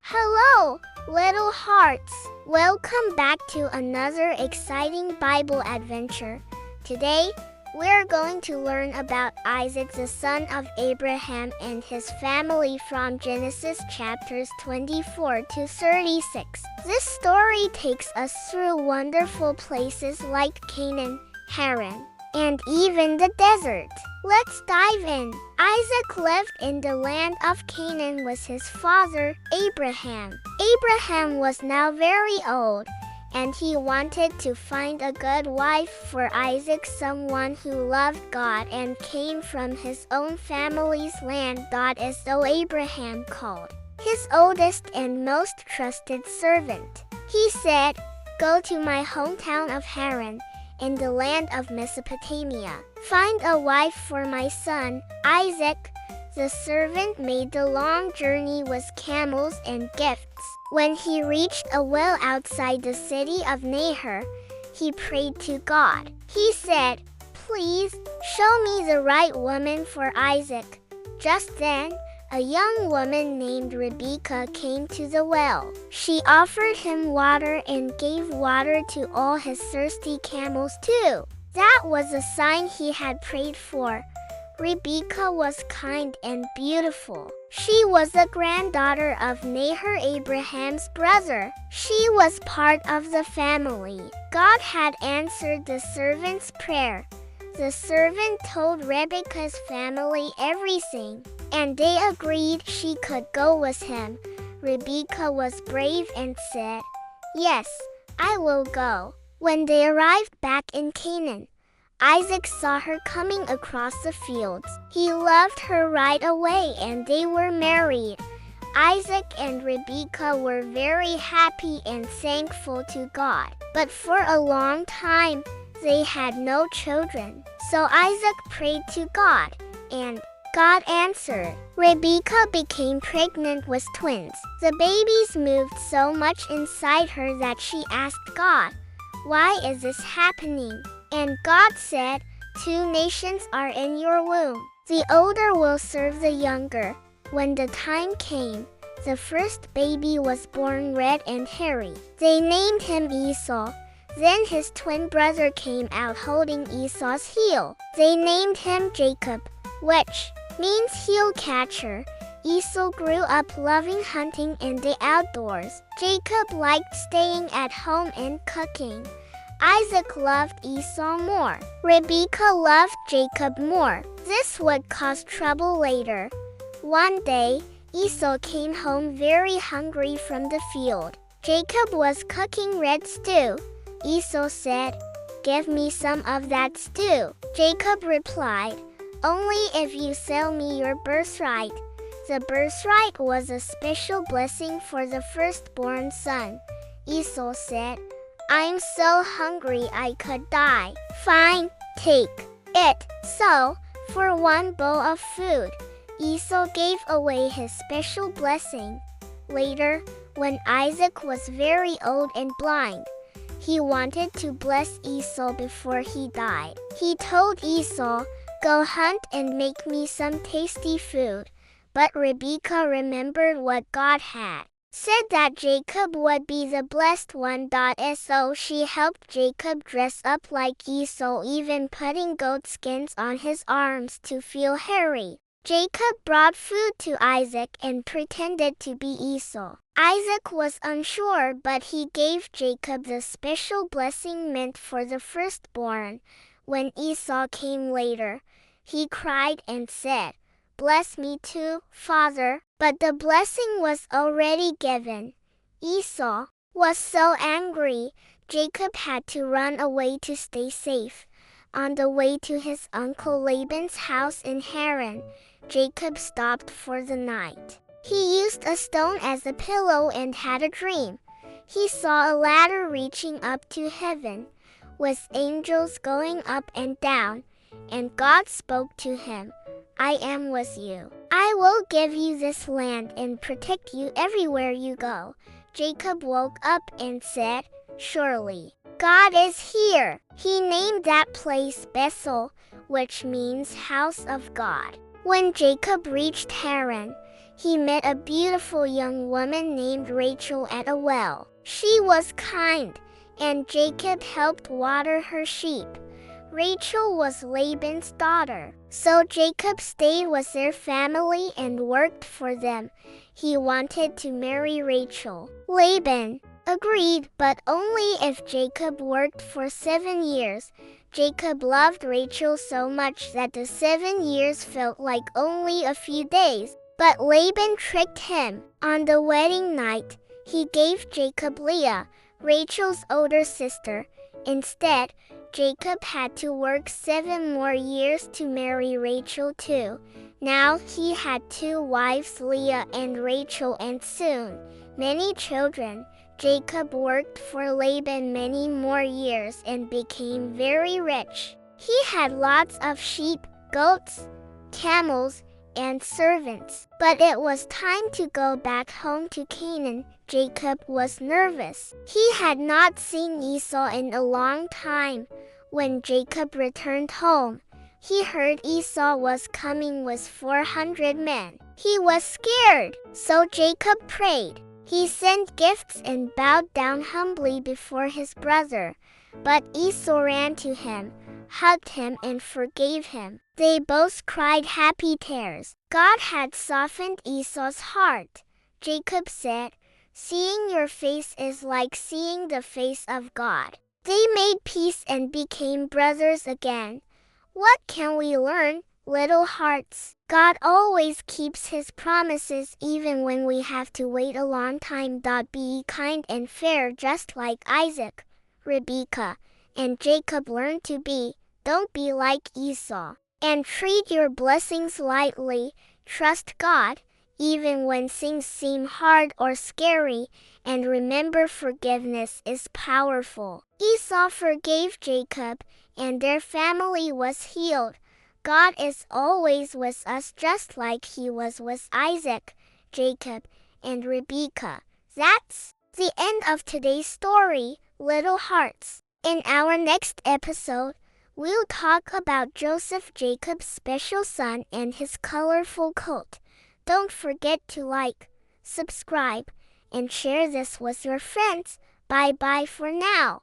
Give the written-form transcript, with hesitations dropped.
Hello, little hearts. Welcome back to another exciting Bible adventure. Today, we're going to learn about Isaac, the son of Abraham, and his family from Genesis chapters 24 to 36. This story takes us through wonderful places like Canaan, Haran, and even the desert. Let's dive in. Isaac lived in the land of Canaan with his father, Abraham. Abraham was now very old, and he wanted to find a good wife for Isaac, someone who loved God and came from his own family's land. So Abraham called his oldest and most trusted servant. He said, "Go to my hometown of Haran, in the land of Mesopotamia. Find a wife for my son, Isaac." The servant made the long journey with camels and gifts. When he reached a well outside the city of Nahor, he prayed to God. He said, "Please, show me the right woman for Isaac." Just then, a young woman named Rebekah came to the well. She offered him water and gave water to all his thirsty camels too. That was a sign he had prayed for. Rebekah was kind and beautiful. She was the granddaughter of Nahor, Abraham's brother. She was part of the family. God had answered the servant's prayer. The servant told Rebekah's family everything, and they agreed she could go with him. Rebekah was brave and said, "Yes, I will go." When they arrived back in Canaan, Isaac saw her coming across the fields. He loved her right away, and they were married. Isaac and Rebekah were very happy and thankful to God. But for a long time, they had no children. So Isaac prayed to God, and God answered. Rebekah became pregnant with twins. The babies moved so much inside her that she asked God, "Why is this happening?" And God said, "Two nations are in your womb. The older will serve the younger." When the time came, the first baby was born red and hairy. They named him Esau. Then his twin brother came out holding Esau's heel. They named him Jacob, which means heel catcher. Esau grew up loving hunting and the outdoors. Jacob liked staying at home and cooking. Isaac loved Esau more. Rebekah loved Jacob more. This would cause trouble later. One day, Esau came home very hungry from the field. Jacob was cooking red stew. Esau said, "Give me some of that stew." Jacob replied, "Only if you sell me your birthright." The birthright was a special blessing for the firstborn son. Esau said, "I'm so hungry I could die." "Fine, take it." So, for one bowl of food, Esau gave away his special blessing. Later, when Isaac was very old and blind, he wanted to bless Esau before he died. He told Esau, "Go hunt and make me some tasty food." But Rebekah remembered what God had said that Jacob would be the blessed one. So she helped Jacob dress up like Esau, even putting goat skins on his arms to feel hairy. Jacob brought food to Isaac and pretended to be Esau. Isaac was unsure, but he gave Jacob the special blessing meant for the firstborn. When Esau came later, he cried and said, "Bless me too, Father." But the blessing was already given. Esau was so angry, Jacob had to run away to stay safe. On the way to his uncle Laban's house in Haran, Jacob stopped for the night. He used a stone as a pillow and had a dream. He saw a ladder reaching up to heaven, with angels going up and down, and God spoke to him, "I am with you. I will give you this land and protect you everywhere you go." Jacob woke up and said, "Surely God is here." He named that place Bethel, which means house of God. When Jacob reached Haran, he met a beautiful young woman named Rachel at a well. She was kind, and Jacob helped water her sheep. Rachel was Laban's daughter, so Jacob stayed with their family and worked for them. He wanted to marry Rachel. Laban agreed, but only if Jacob worked for 7 years. Jacob loved Rachel so much that the 7 years felt like only a few days. But Laban tricked him. On the wedding night, he gave Jacob Leah, Rachel's older sister. Instead, Jacob had to work 7 more years to marry Rachel too. Now he had 2 wives, Leah and Rachel, and soon many children. Jacob worked for Laban many more years and became very rich. He had lots of sheep, goats, camels, and servants. But it was time to go back home to Canaan. Jacob was nervous. He had not seen Esau in a long time. When Jacob returned home, he heard Esau was coming with 400 men. He was scared, so Jacob prayed. He sent gifts and bowed down humbly before his brother. But Esau ran to him, hugged him, and forgave him. They both cried happy tears. God had softened Esau's heart. Jacob said, "Seeing your face is like seeing the face of God." They made peace and became brothers again. What can we learn, little hearts? God always keeps his promises even when we have to wait a long time. Be kind and fair just like Isaac, Rebekah, and Jacob learned to be. Don't be like Esau. And treat your blessings lightly. Trust God, even when things seem hard or scary. And remember, forgiveness is powerful. Esau forgave Jacob, and their family was healed. God is always with us just like he was with Isaac, Jacob, and Rebekah. That's the end of today's story, little hearts. In our next episode, we'll talk about Joseph, Jacob's special son, and his colorful coat. Don't forget to like, subscribe, and share this with your friends. Bye-bye for now.